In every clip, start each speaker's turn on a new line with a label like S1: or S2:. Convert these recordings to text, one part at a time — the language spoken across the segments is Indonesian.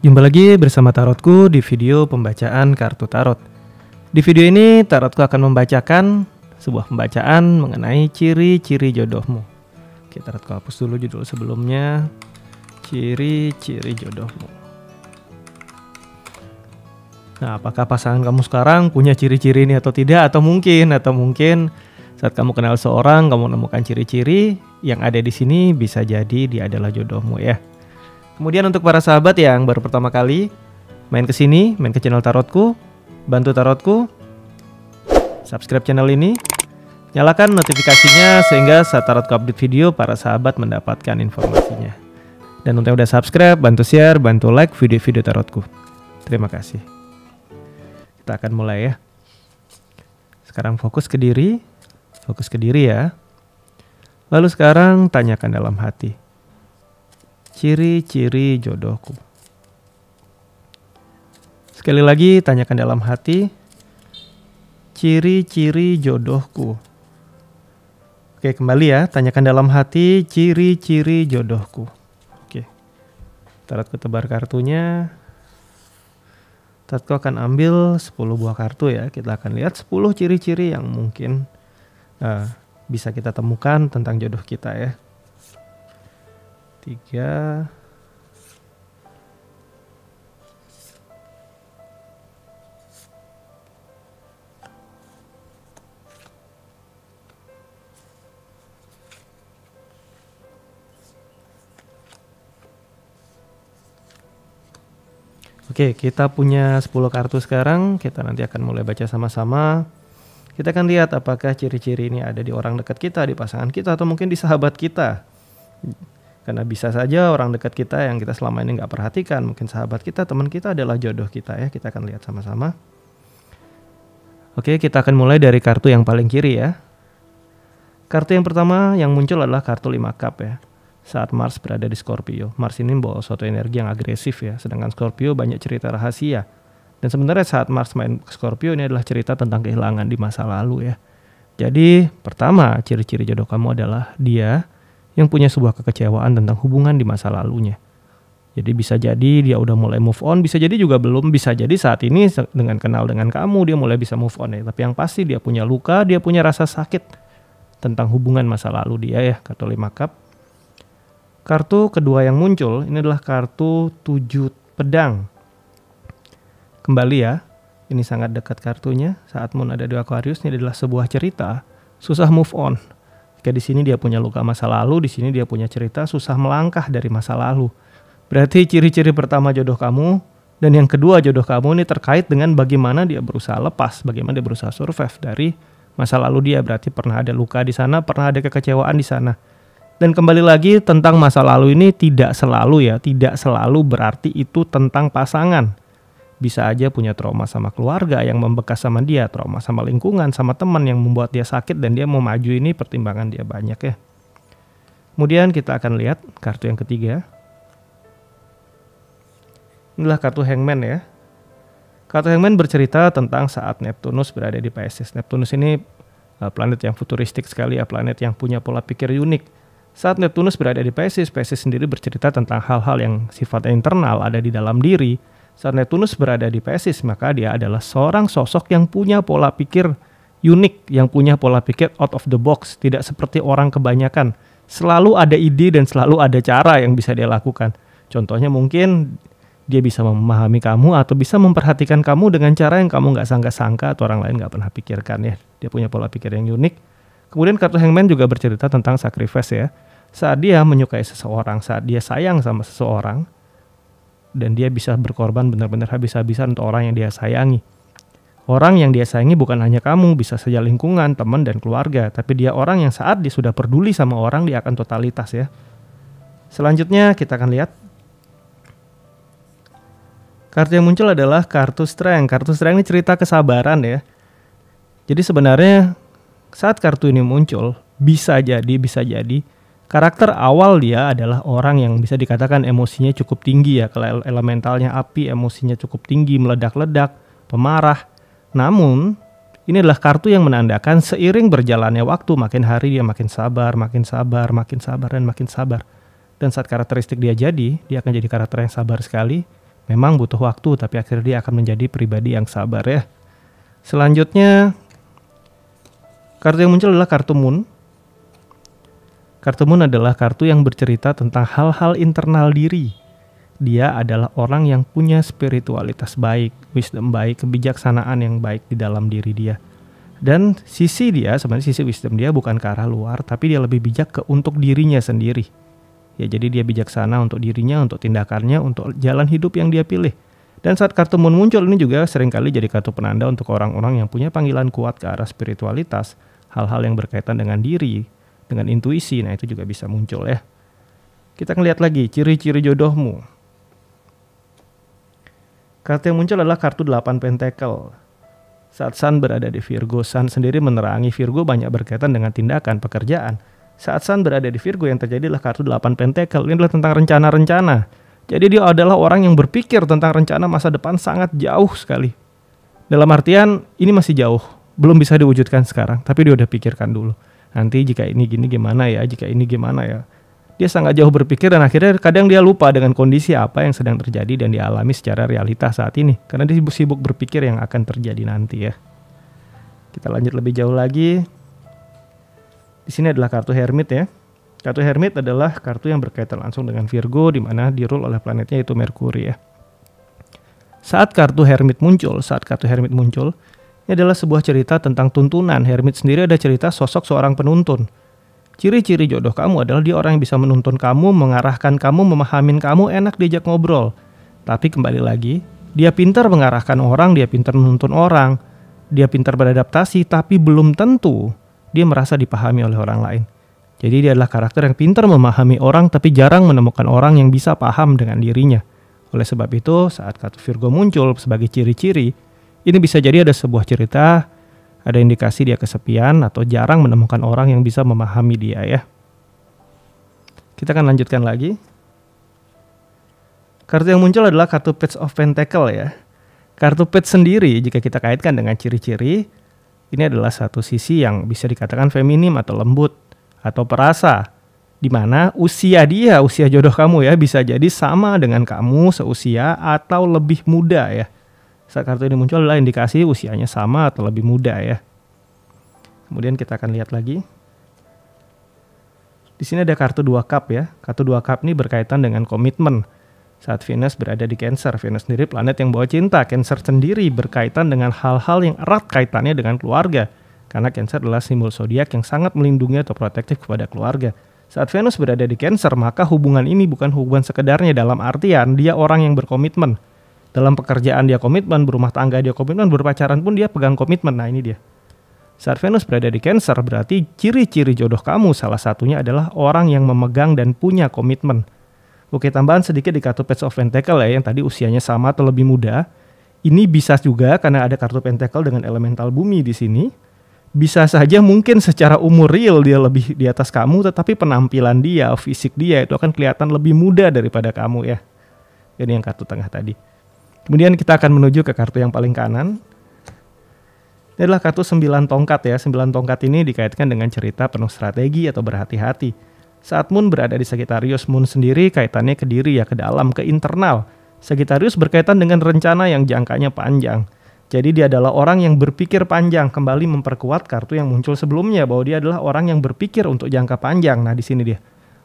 S1: Jumpa lagi bersama Tarotku di video pembacaan kartu tarot. Di video ini Tarotku akan membacakan sebuah pembacaan mengenai ciri-ciri jodohmu. Oke, Tarotku hapus dulu judul sebelumnya. Ciri-ciri jodohmu. Nah, apakah pasangan kamu sekarang punya ciri-ciri ini atau tidak? Atau mungkin saat kamu kenal seorang, kamu menemukan ciri-ciri yang ada di sini, bisa jadi dia adalah jodohmu ya. Kemudian untuk para sahabat yang baru pertama kali main ke sini, main ke channel Tarotku, bantu Tarotku subscribe channel ini, nyalakan notifikasinya sehingga saat Tarotku update video para sahabat mendapatkan informasinya. Dan untuk yang udah subscribe, bantu share, bantu like video-video Tarotku. Terima kasih. Kita akan mulai ya. Sekarang fokus ke diri ya. Lalu sekarang tanyakan dalam hati. Ciri-ciri jodohku. Sekali lagi tanyakan dalam hati. Ciri-ciri jodohku. Oke, kembali ya. Tanyakan dalam hati ciri-ciri jodohku. Oke. Tarotku tebar kartunya. Tarotku akan ambil 10 buah kartu ya. Kita akan lihat 10 ciri-ciri yang mungkin bisa kita temukan tentang jodoh kita ya. 3. Oke, kita punya 10 kartu sekarang. Kita nanti akan mulai baca sama-sama. Kita akan lihat apakah ciri-ciri ini ada di orang dekat kita, di pasangan kita, atau mungkin di sahabat kita. Karena bisa saja orang dekat kita yang kita selama ini nggak perhatikan, mungkin sahabat kita, teman kita adalah jodoh kita ya. Kita akan lihat sama-sama. Oke, kita akan mulai dari kartu yang paling kiri ya. Kartu yang pertama yang muncul adalah kartu 5 cup ya. Saat Mars berada di Scorpio. Mars ini membawa suatu energi yang agresif ya. Sedangkan Scorpio banyak cerita rahasia. Dan sebenarnya saat Mars main ke Scorpio ini adalah cerita tentang kehilangan di masa lalu ya. Jadi pertama ciri-ciri jodoh kamu adalah dia yang punya sebuah kekecewaan tentang hubungan di masa lalunya. Jadi bisa jadi dia udah mulai move on, bisa jadi juga belum, bisa jadi saat ini dengan kenal dengan kamu dia mulai bisa move on ya. Tapi yang pasti dia punya luka, dia punya rasa sakit tentang hubungan masa lalu dia ya, kartu 5 cup. Kartu kedua yang muncul ini adalah kartu 7 pedang. Kembali ya, ini sangat dekat kartunya. Saat Moon ada di Aquarius, ini adalah sebuah cerita susah move on. Jika di sini dia punya luka masa lalu, di sini dia punya cerita susah melangkah dari masa lalu. Berarti ciri-ciri pertama jodoh kamu dan yang kedua jodoh kamu ini terkait dengan bagaimana dia berusaha lepas, bagaimana dia berusaha survive dari masa lalu dia. Berarti pernah ada luka di sana, pernah ada kekecewaan di sana. Dan kembali lagi tentang masa lalu ini tidak selalu ya, tidak selalu berarti itu tentang pasangan. Bisa aja punya trauma sama keluarga yang membekas sama dia, trauma sama lingkungan, sama teman yang membuat dia sakit dan dia mau maju, ini pertimbangan dia banyak ya. Kemudian kita akan lihat kartu yang ketiga. Inilah kartu Hangman ya. Kartu Hangman bercerita tentang saat Neptunus berada di Pisces. Neptunus ini planet yang futuristik sekali ya, planet yang punya pola pikir unik. Saat Neptunus berada di Pisces, Pisces sendiri bercerita tentang hal-hal yang sifatnya internal ada di dalam diri. Saat Neptunus berada di Pisces, maka dia adalah seorang sosok yang punya pola pikir unik, yang punya pola pikir out of the box, tidak seperti orang kebanyakan. Selalu ada ide dan selalu ada cara yang bisa dia lakukan. Contohnya mungkin dia bisa memahami kamu atau bisa memperhatikan kamu dengan cara yang kamu nggak sangka-sangka atau orang lain nggak pernah pikirkan ya. Dia punya pola pikir yang unik. Kemudian kartu Hangman juga bercerita tentang sacrifice ya. Saat dia menyukai seseorang, saat dia sayang sama seseorang, dan dia bisa berkorban benar-benar habis-habisan untuk orang yang dia sayangi. Orang yang dia sayangi bukan hanya kamu, bisa saja lingkungan, teman, dan keluarga. Tapi dia orang yang saat dia sudah peduli sama orang, dia akan totalitas ya. Selanjutnya kita akan lihat. Kartu yang muncul adalah kartu Strength. Kartu Strength ini cerita kesabaran ya. Jadi sebenarnya saat kartu ini muncul, bisa jadi karakter awal dia adalah orang yang bisa dikatakan emosinya cukup tinggi ya. Kalau elementalnya api, emosinya cukup tinggi, meledak-ledak, pemarah. Namun, ini adalah kartu yang menandakan seiring berjalannya waktu, makin hari dia makin sabar, makin sabar, makin sabar, dan makin sabar. Dan saat karakteristik dia jadi, dia akan jadi karakter yang sabar sekali. Memang butuh waktu, tapi akhirnya dia akan menjadi pribadi yang sabar ya. Selanjutnya, kartu yang muncul adalah kartu Moon. Kartu Moon adalah kartu yang bercerita tentang hal-hal internal diri. Dia adalah orang yang punya spiritualitas baik, wisdom baik, kebijaksanaan yang baik di dalam diri dia. Dan sebenarnya sisi wisdom dia bukan ke arah luar, tapi dia lebih bijak untuk dirinya sendiri. Ya, jadi dia bijaksana untuk dirinya, untuk tindakannya, untuk jalan hidup yang dia pilih. Dan saat kartu Moon muncul ini juga seringkali jadi kartu penanda untuk orang-orang yang punya panggilan kuat ke arah spiritualitas, hal-hal yang berkaitan dengan diri, dengan intuisi. Nah, itu juga bisa muncul ya. Kita akan lihat lagi ciri-ciri jodohmu. Kartu yang muncul adalah kartu 8 Pentacle. Saat Sun berada di Virgo, Sun sendiri menerangi Virgo banyak berkaitan dengan tindakan pekerjaan. Saat Sun berada di Virgo, yang terjadi adalah kartu 8 Pentacle. Ini adalah tentang rencana-rencana. Jadi dia adalah orang yang berpikir tentang rencana masa depan sangat jauh sekali. Dalam artian ini masih jauh, belum bisa diwujudkan sekarang, tapi dia udah pikirkan dulu. Nanti jika ini gini gimana ya, jika ini gimana ya. Dia sangat jauh berpikir dan akhirnya kadang dia lupa dengan kondisi apa yang sedang terjadi dan dialami secara realitas saat ini. Karena dia sibuk berpikir yang akan terjadi nanti ya. Kita lanjut lebih jauh lagi. Di sini adalah kartu Hermit ya. Kartu Hermit adalah kartu yang berkaitan langsung dengan Virgo, di mana di-rule oleh planetnya itu Merkuri ya. Saat kartu Hermit muncul, ini adalah sebuah cerita tentang tuntunan. Hermit sendiri ada cerita sosok seorang penuntun. Ciri-ciri jodoh kamu adalah dia orang yang bisa menuntun kamu, mengarahkan kamu, memahamin kamu, enak diajak ngobrol. Tapi kembali lagi, dia pintar mengarahkan orang, dia pintar menuntun orang, dia pintar beradaptasi, tapi belum tentu dia merasa dipahami oleh orang lain. Jadi dia adalah karakter yang pintar memahami orang, tapi jarang menemukan orang yang bisa paham dengan dirinya. Oleh sebab itu, saat kartu Virgo muncul sebagai ciri-ciri, ini bisa jadi ada sebuah cerita, ada indikasi dia kesepian atau jarang menemukan orang yang bisa memahami dia ya. Kita akan lanjutkan lagi. Kartu yang muncul adalah kartu Page of Pentacle ya. Kartu Page sendiri jika kita kaitkan dengan ciri-ciri, ini adalah satu sisi yang bisa dikatakan feminim atau lembut atau perasa, di mana usia jodoh kamu ya bisa jadi sama dengan kamu seusia atau lebih muda ya. Saat kartu ini muncul adalah indikasi usianya sama atau lebih muda ya. Kemudian kita akan lihat lagi. Di sini ada kartu 2 cup ya. Kartu 2 cup ini berkaitan dengan komitmen. Saat Venus berada di Cancer, Venus sendiri planet yang bawa cinta. Cancer sendiri berkaitan dengan hal-hal yang erat kaitannya dengan keluarga. Karena Cancer adalah simbol zodiak yang sangat melindungi atau protektif kepada keluarga. Saat Venus berada di Cancer, maka hubungan ini bukan hubungan sekedarnya dalam artian dia orang yang berkomitmen. Dalam pekerjaan dia komitmen, berumah tangga dia komitmen, berpacaran pun dia pegang komitmen. Nah ini dia. Saat Venus berada di Cancer, berarti ciri-ciri jodoh kamu salah satunya adalah orang yang memegang dan punya komitmen. Oke, tambahan sedikit di kartu Page of Pentacle ya, yang tadi usianya sama atau lebih muda. Ini bisa juga karena ada kartu Pentacle dengan elemental bumi di sini. Bisa saja mungkin secara umur real dia lebih di atas kamu, tetapi penampilan dia, fisik dia itu akan kelihatan lebih muda daripada kamu ya. Ini yang kartu tengah tadi. Kemudian kita akan menuju ke kartu yang paling kanan. Ini adalah kartu 9 tongkat ya. 9 tongkat ini dikaitkan dengan cerita penuh strategi atau berhati-hati. Saat Moon berada di Sagittarius, Moon sendiri kaitannya ke diri ya, ke dalam, ke internal. Sagittarius berkaitan dengan rencana yang jangkanya panjang. Jadi dia adalah orang yang berpikir panjang, kembali memperkuat kartu yang muncul sebelumnya bahwa dia adalah orang yang berpikir untuk jangka panjang. Nah, di sini dia.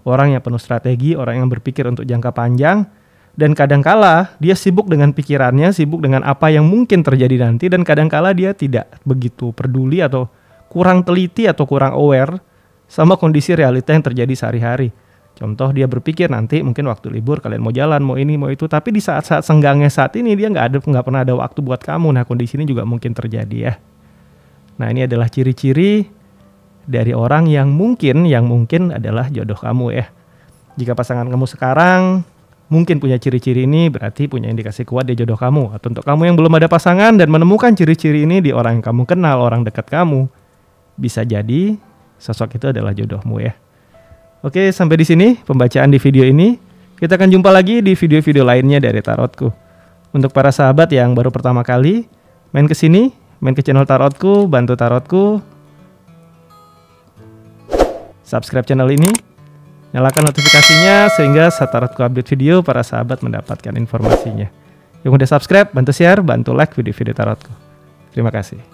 S1: Orang yang penuh strategi, orang yang berpikir untuk jangka panjang, dan kadangkala dia sibuk dengan pikirannya, sibuk dengan apa yang mungkin terjadi nanti, dan kadangkala dia tidak begitu peduli atau kurang teliti atau kurang aware sama kondisi realita yang terjadi sehari-hari. Contoh dia berpikir nanti mungkin waktu libur kalian mau jalan, mau ini, mau itu, tapi di saat-saat senggangnya saat ini dia nggak pernah ada waktu buat kamu. Nah kondisi ini juga mungkin terjadi ya. Nah ini adalah ciri-ciri dari orang yang mungkin adalah jodoh kamu ya. Jika pasangan kamu sekarang mungkin punya ciri-ciri ini, berarti punya indikasi kuat dia jodoh kamu. Atau untuk kamu yang belum ada pasangan dan menemukan ciri-ciri ini di orang yang kamu kenal, orang dekat kamu, bisa jadi sosok itu adalah jodohmu ya. Oke, sampai di sini pembacaan di video ini. Kita akan jumpa lagi di video-video lainnya dari Tarotku. Untuk para sahabat yang baru pertama kali main ke sini, main ke channel Tarotku, bantu Tarotku subscribe channel ini, nyalakan notifikasinya sehingga saat Tarotku update video para sahabat mendapatkan informasinya. Yang udah subscribe, bantu share, bantu like video-video tarotku. Terima kasih.